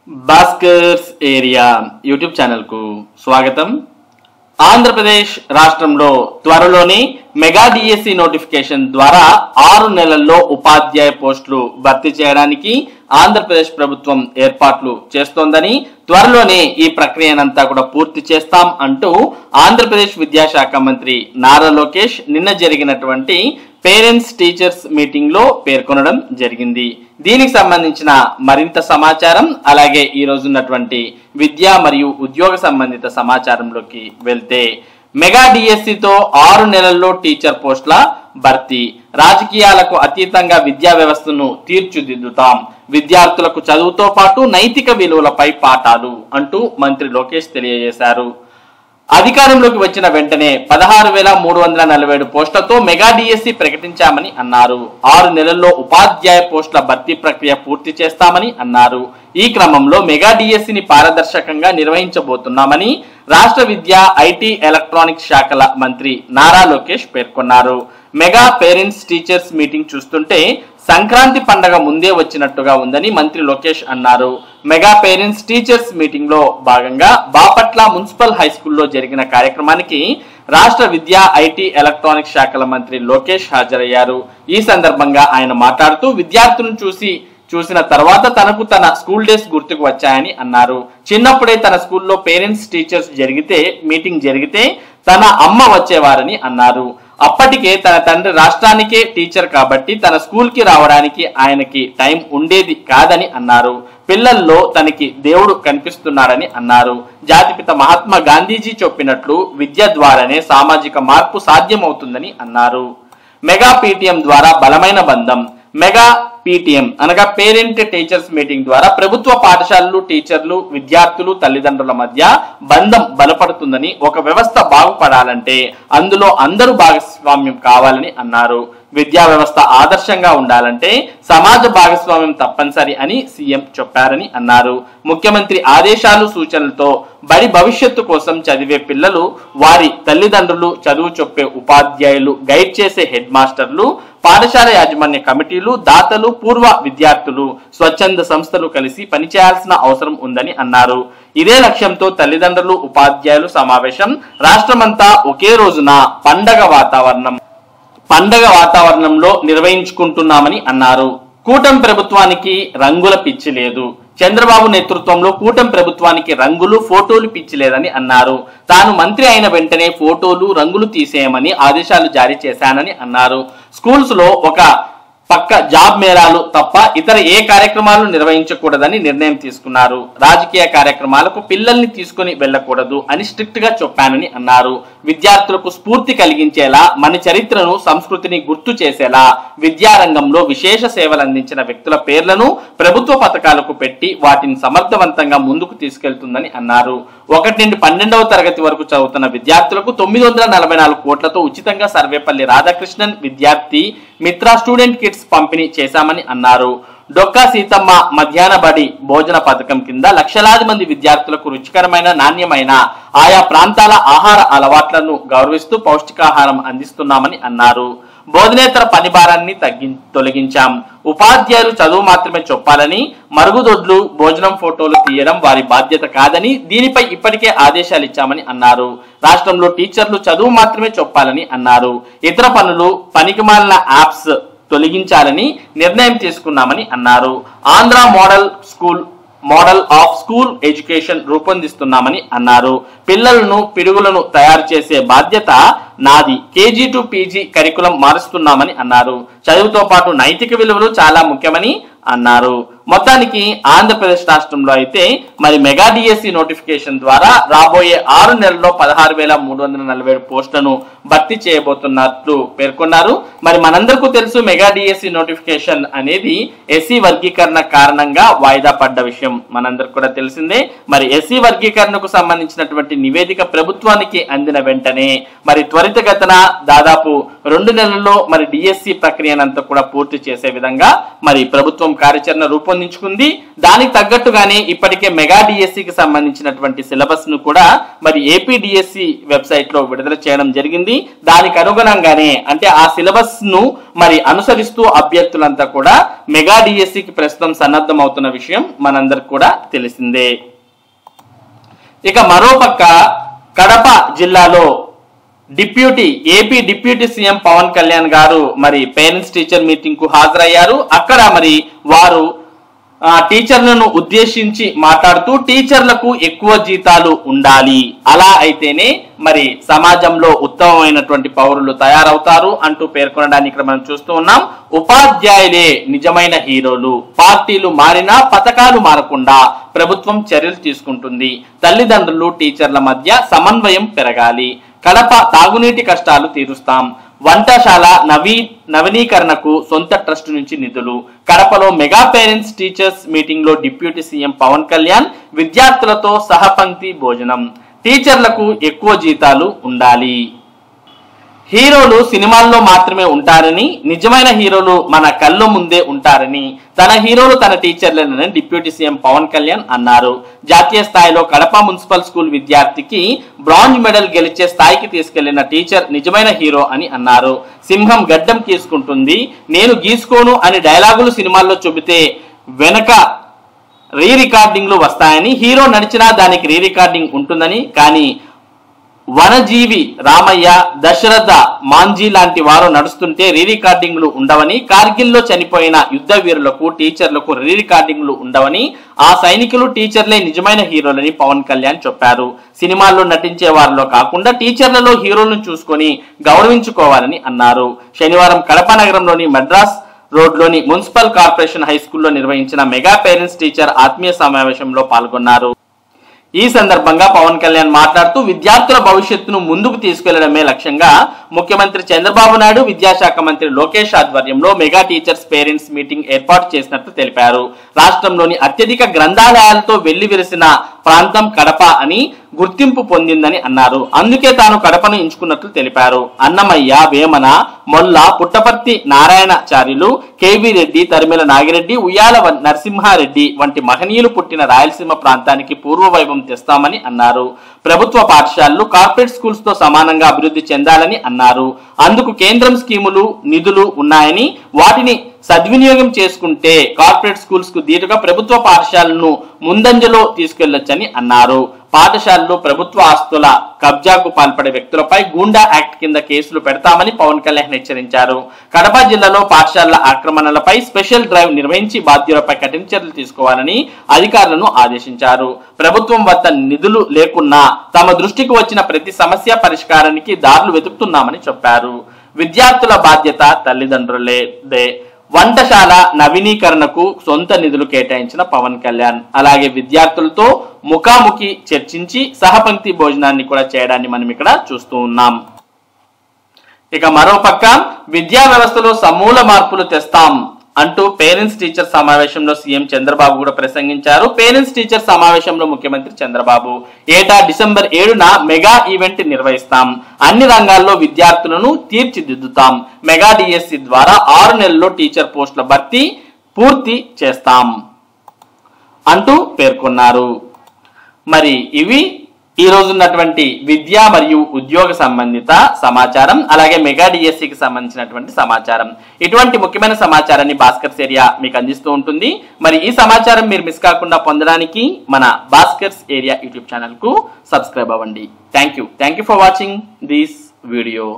Bhaskar's area YouTube channel కు స్వాగతం. ఆంధ్రప్రదేశ్ రాష్ట్రంలో త్వరలోనే మెగా డిఎస్సి నోటిఫికేషన్ ద్వారా 6 నెలల్లో ఉపాధ్యాయ పోస్టులు భర్తీ చేయడానికి ఆంధ్రప్రదేశ్ ప్రభుత్వం ఏర్పాట్లు చేస్తోందని, త్వరలోనే ఈ ప్రక్రియనంతా కూడా పూర్తి చేస్తాం అంటూ ఆంధ్రప్రదేశ్ విద్యాశాఖ మంత్రి నారా లోకేష్ నిన్న జరిగినటువంటి పేరెంట్స్ టీచర్స్ మీటింగ్ లో పేర్కొనడం జరిగింది. దీనికి సంబంధించిన మరింత సమాచారం, అలాగే ఈ రోజు ఉన్నటువంటి విద్యా మరియు ఉద్యోగ సంబంధిత సమాచారంలోకి వెళ్తే, మెగా డిఎస్సితో 6 నెలల్లో టీచర్ పోస్టుల భర్తీ, రాజకీయాలకు అతీతంగా విద్యా వ్యవస్థను తీర్చిదిద్దుతాం, విద్యార్థులకు చదువుతో పాటు నైతిక విలువలపై పాఠాలు అంటూ మంత్రి లోకేష్ తెలియజేశారు. అధికారంలోకి వచ్చిన వెంటనే 16,347 పోస్టులతో మెగా డిఎస్సి ప్రకటించామని అన్నారు. 6 నెలల్లో ఉపాధ్యాయ పోస్టుల భర్తీ ప్రక్రియ పూర్తి చేస్తామని అన్నారు. ఈ క్రమంలో మెగా డిఎస్సిని పారదర్శకంగా నిర్వహించబోతున్నామని రాష్ట్ర విద్యా, ఐటీ, ఎలక్ట్రానిక్స్ శాఖల మంత్రి నారా లోకేష్ పేర్కొన్నారు. మెగా పేరెంట్స్ టీచర్స్ మీటింగ్ చూస్తుంటే సంక్రాంతి పండగ ముందే వచ్చినట్టుగా ఉందని మంత్రి లోకేష్ అన్నారు. మెగా పేరెంట్స్ టీచర్స్ మీటింగ్ లో భాగంగా బాపట్ల మున్సిపల్ హై స్కూల్లో జరిగిన కార్యక్రమానికి రాష్ట్ర విద్యా, ఐటీ, ఎలక్ట్రానిక్స్ శాఖల మంత్రి లోకేష్ హాజరయ్యారు. ఈ సందర్భంగా ఆయన మాట్లాడుతూ, విద్యార్థులను చూసిన తర్వాత తనకు తన స్కూల్ డేస్ గుర్తుకు వచ్చాయని అన్నారు. చిన్నప్పుడే తన స్కూల్లో పేరెంట్స్ టీచర్స్ మీటింగ్ జరిగితే తన అమ్మ వచ్చేవారని అన్నారు. అప్పటికే తన తండ్రి రాష్ట్రానికే టీచర్ కాబట్టి తన స్కూల్ కి రావడానికి ఆయనకి టైం ఉండేది కాదని అన్నారు. పిల్లల్లో తనకి దేవుడు కనిపిస్తున్నాడని అన్నారు. జాతిపిత మహాత్మా గాంధీజీ చెప్పినట్లు విద్య ద్వారానే సామాజిక మార్పు సాధ్యమవుతుందని అన్నారు. మెగా పీటీఎం ద్వారా బలమైన బంధం. మెగా పీటీఎం అనగా పేరెంట్ టీచర్స్ మీటింగ్ ద్వారా ప్రభుత్వ పాఠశాలలు, టీచర్లు, విద్యార్థులు, తల్లిదండ్రుల మధ్య బంధం బలపడుతుందని, ఒక వ్యవస్థ బాగుపడాలంటే అందులో అందరూ భాగస్వామ్యం కావాలని అన్నారు. విద్యా వ్యవస్థ ఆదర్శంగా ఉండాలంటే సమాజ భాగస్వామ్యం తప్పనిసరి అని సీఎం చెప్పారని అన్నారు. ముఖ్యమంత్రి ఆదేశాలు, సూచనలతో బడి భవిష్యత్తు కోసం చదివే పిల్లలు, వారి తల్లిదండ్రులు, చదువు చెప్పే ఉపాధ్యాయులు, గైడ్ చేసే హెడ్ మాస్టర్లు, పాఠశాల యాజమాన్య కమిటీలు, దాతలు, పూర్వ విద్యార్థులు, స్వచ్ఛంద సంస్థలు కలిసి పనిచేయాల్సిన అవసరం ఉందని అన్నారు. ఇదే లక్ష్యంతో తల్లిదండ్రులు, ఉపాధ్యాయులు సమావేశం రాష్ట్రమంతా ఒకే రోజున పండగ వాతావరణంలో నిర్వహించుకుంటున్నామని అన్నారు. కూటమి ప్రభుత్వానికి రంగుల పిచ్చి లేదు. చంద్రబాబు నేతృత్వంలో కూటమి ప్రభుత్వానికి రంగులు, ఫోటోలు పిచ్చి లేదని అన్నారు. తాను మంత్రి అయిన వెంటనే ఫోటోలు, రంగులు తీసేయమని ఆదేశాలు జారీ చేశానని అన్నారు. స్కూల్స్ లో ఒక పక్క జాబ్ మేళాలు తప్ప ఇతర ఏ కార్యక్రమాలు నిర్వహించకూడదని నిర్ణయం తీసుకున్నారు. రాజకీయ కార్యక్రమాలకు పిల్లల్ని తీసుకుని వెళ్లకూడదు అని స్ట్రిక్ట్ గా చెప్పానని అన్నారు. విద్యార్థులకు స్ఫూర్తి కలిగించేలా, మన చరిత్రను, సంస్కృతిని గుర్తు చేసేలా విద్యారంగంలో విశేష సేవలు అందించిన వ్యక్తుల పేర్లను ప్రభుత్వ పథకాలకు పెట్టి వాటిని సమర్థవంతంగా ముందుకు తీసుకెళ్తుందని అన్నారు. 1 నుండి 12వ తరగతి వరకు చదువుతున్న విద్యార్థులకు 944 కోట్లతో ఉచితంగా సర్వేపల్లి రాధాకృష్ణన్ విద్యార్థి మిత్ర స్టూడెంట్ కిట్స్ పంపిణీ చేశామని అన్నారు. డొక్కా సీతమ్మ మధ్యాహ్న బడి భోజన పథకం కింద లక్షలాది మంది విద్యార్థులకు రుచికరమైన, నాణ్యమైన, ఆయా ప్రాంతాల ఆహార అలవాట్లను గౌరవిస్తూ పౌష్టికాహారం అందిస్తున్నామని అన్నారు. బోధనేతర పని భారాన్ని తొలగించాం. ఉపాధ్యాయులు చదువు మాత్రమే చెప్పాలని, మరుగుదొడ్లు, భోజనం ఫోటోలు తీయడం వారి బాధ్యత కాదని, దీనిపై ఇప్పటికే ఆదేశాలు ఇచ్చామని అన్నారు. రాష్ట్రంలో టీచర్లు చదువు మాత్రమే చెప్పాలని అన్నారు. ఇతర పనులు, పనికిమాలిన యాప్స్ తొలగించాలని నిర్ణయం తీసుకున్నామని అన్నారు. Andhra model of school education రూపొందిస్తున్నామని అన్నారు. పిడుగులను తయారు చేసే బాధ్యత నాది. కేజీ టు పీజీ కరికులం మారుస్తున్నామని అన్నారు. చదువుతో పాటు నైతిక విలువలు చాలా ముఖ్యమని అన్నారు. మొత్తానికి ఆంధ్రప్రదేశ్ రాష్ట్రంలో అయితే మరి మెగా డిఎస్సి నోటిఫికేషన్ ద్వారా రాబోయే 6 నెలల్లో 16,347 పోస్టులను భర్తీ చేయబోతున్నట్లు పేర్కొన్నారు. మరి మనందరికీ తెలుసు, మెగా డిఎస్సి నోటిఫికేషన్ అనేది ఎస్సీ వర్గీకరణ కారణంగా వాయిదా పడ్డ విషయం మనందరికి కూడా తెలిసిందే. మరి ఎస్సీ వర్గీకరణకు సంబంధించినటువంటి నివేదిక ప్రభుత్వానికి అందిన వెంటనే మరి త్వరితగతిన దాదాపు 2 నెలల్లో మరి డిఎస్సి ప్రక్రియనంతా కూడా పూర్తి చేసే విధంగా మరి ప్రభుత్వం కార్యాచరణ రూపొందించింది. రూపొందించుకుంది. దానికి తగ్గట్టుగానే ఇప్పటికే మెగా డిఎస్సికి సంబంధించినటువంటి సిలబస్ ను కూడా మరి ఏపీ డిఎస్సి వెబ్సైట్ లో విడుదల చేయడం జరిగింది. దానికి అనుగుణంగానే అంటే ఆ సిలబస్ ను మరి అనుసరిస్తూ అభ్యర్థులంతా కూడా మెగా డిఎస్సికి ప్రస్తుతం సన్నద్ధం అవుతున్న విషయం మనందరికి కూడా తెలిసిందే. ఇక మరోపక్క కడప జిల్లాలో AP deputy CM Pawan Kalyan గారు మరి పేరెంట్స్ టీచర్ మీటింగ్ కు హాజరయ్యారు. అక్కడ మరి వారు టీచర్లను ఉద్దేశించి మాట్లాడుతూ టీచర్లకు ఎక్కువ జీతాలు ఉండాలి, అలా అయితేనే మరి సమాజంలో ఉత్తమమైనటువంటి పౌరులు తయారవుతారు అంటూ పేర్కొనడానికి ఇక్కడ మనం చూస్తూ ఉన్నాం. ఉపాధ్యాయులే నిజమైన హీరోలు, పార్టీలు మారినా పథకాలు మారకుండా ప్రభుత్వం చర్యలు తీసుకుంటుంది, తల్లిదండ్రులు టీచర్ల మధ్య సమన్వయం పెరగాలి, కడప తాగునీటి కష్టాలు తీరుస్తాం, వంటశాల నవీకరణకు సొంత ట్రస్ట్ నుంచి నిధులు, కడపలో మెగా పేరెంట్స్ టీచర్స్ మీటింగ్ లో డిప్యూటీ సీఎం పవన్ కళ్యాణ్, విద్యార్థులతో సహపంక్తి భోజనం, టీచర్లకు ఎక్కువ జీతాలు ఉండాలి. హీరోలు సినిమాల్లో మాత్రమే ఉంటారని, నిజమైన హీరోలు మన కళ్ళ ముందే ఉంటారని తన హీరోలు తన టీచర్లని డిప్యూటీ సీఎం పవన్ కళ్యాణ్ అన్నారు. జాతీయ స్థాయిలో కడప మున్సిపల్ స్కూల్ విద్యార్థికి బ్రాంజ్ మెడల్ గెలిచే స్థాయికి తీసుకెళ్లిన టీచర్ నిజమైన హీరో అని అన్నారు. సింహం గడ్డం గీసుకుంటుంది, నేను గీసుకోను అని డైలాగులు సినిమాల్లో చెబితే వెనక రీ రికార్డింగ్లు వస్తాయని, హీరో నడిచినా దానికి రీ రికార్డింగ్ ఉంటుందని, కానీ వనజీవి రామయ్య, దశరథ మాంజీ లాంటి వారు నడుస్తుంటే రీ రికార్డింగ్లు ఉండవని, కార్గిల్లో చనిపోయిన యుద్ధ వీరులకు టీచర్లకు రీ రికార్డింగ్లు ఉండవని, ఆ సైనికులు టీచర్లే నిజమైన హీరోలని పవన్ కళ్యాణ్ చెప్పారు. సినిమాల్లో నటించే వారిలో కాకుండా టీచర్లలో హీరోలను చూసుకొని గౌరవించుకోవాలని అన్నారు. శనివారం కడప నగరంలోని మద్రాస్ రోడ్లోని మున్సిపల్ కార్పొరేషన్ హై స్కూల్లో నిర్వహించిన మెగా పేరెంట్స్ టీచర్ ఆత్మీయ సమావేశంలో పాల్గొన్నారు. ఈ సందర్భంగా పవన్ కళ్యాణ్ మాట్లాడుతూ విద్యార్థుల భవిష్యత్తును ముందుకు తీసుకెళ్లడమే లక్ష్యంగా ముఖ్యమంత్రి చంద్రబాబు నాయుడు, విద్యాశాఖ మంత్రి లోకేష్ ఆధ్వర్యంలో మెగా టీచర్స్ పేరెంట్స్ మీటింగ్ ఏర్పాటు చేసినట్లు తెలిపారు. రాష్ట్రంలోని అత్యధిక గ్రంథాలయాలతో వెల్లివిరిసిన ప్రాంతం కడప అని గుర్తింపు పొందిందని అన్నారు. అందుకే తాను కడపను ఎంచుకున్నట్లు తెలిపారు. అన్నమయ్య, వేమన, మొల్ల, పుట్టపర్తి నారాయణచార్యులు, కేవీ రెడ్డి, తరిమెల నాగిరెడ్డి, ఉయ్యాల నరసింహారెడ్డి వంటి మహనీయులు పుట్టిన రాయలసీమ ప్రాంతానికి పూర్వవైభవం తెస్తామని అన్నారు. ప్రభుత్వ పాఠశాలలు కార్పొరేట్ స్కూల్స్ తో సమానంగా అభివృద్ధి చెందాలని అన్నారు. అందుకు కేంద్రం స్కీములు, నిధులు ఉన్నాయని వాటిని సద్వినియోగం చేసుకుంటే కార్పొరేట్ స్కూల్స్ కు దీటుగా ప్రభుత్వ పాఠశాలను ముందంజలో తీసుకెళ్లొచ్చని అన్నారు. పాఠశాలలు, ప్రభుత్వ ఆస్తుల కబ్జాకు పాల్పడే వ్యక్తులపై గూండా యాక్ట్ కింద కేసులు పెడతామని పవన్ కళ్యాణ్ హెచ్చరించారు. కడప జిల్లాలో పాఠశాలల ఆక్రమణలపై స్పెషల్ డ్రైవ్ నిర్వహించి బాధ్యులపై కఠిన చర్యలు తీసుకోవాలని అధికారులను ఆదేశించారు. ప్రభుత్వం వద్ద నిధులు లేకున్నా తమ దృష్టికి వచ్చిన ప్రతి సమస్య పరిష్కారానికి దారులు వెతుకుతున్నామని చెప్పారు. విద్యార్థుల బాధ్యత తల్లిదండ్రులదే. వంటశాల నవీకరణకు సొంత నిధులు కేటాయించిన పవన్ కళ్యాణ్, అలాగే విద్యార్థులతో ముఖాముఖి చర్చించి సహపంక్తి భోజనాన్ని కూడా చేయడాన్ని మనం ఇక్కడ చూస్తూ ఉన్నాం. ఇక మరోపక్క విద్యా వ్యవస్థలో సమూల మార్పులు తెస్తాం అంటూ పేరెంట్స్ టీచర్ సమావేశంలో సీఎం చంద్రబాబు కూడా ప్రసంగించారు. పేరెంట్స్ టీచర్ సమావేశంలో ముఖ్యమంత్రి చంద్రబాబు ఏటా డిసెంబర్ 7న మెగా ఈవెంట్ నిర్వహిస్తాం, అన్ని రంగాల్లో విద్యార్థులను తీర్చిదిద్దుతాం, మెగా డిఎస్సి ద్వారా 6 నెలల్లో టీచర్ పోస్టుల భర్తీ పూర్తి చేస్తాం అంటూ పేర్కొన్నారు. మరి ఇవి ఈ రోజు ఉన్నటువంటి విద్యా మరియు ఉద్యోగ సంబంధిత సమాచారం, అలాగే మెగా డిఎస్సికి సంబంధించినటువంటి సమాచారం. ఇటువంటి ముఖ్యమైన సమాచారాన్ని భాస్కర్స్ ఏరియా మీకు అందిస్తూ ఉంటుంది. మరి ఈ సమాచారం మీరు మిస్ కాకుండా పొందడానికి మన భాస్కర్స్ ఏరియా యూట్యూబ్ ఛానల్ కు సబ్స్క్రైబ్ అవ్వండి. Thank you for watching this video.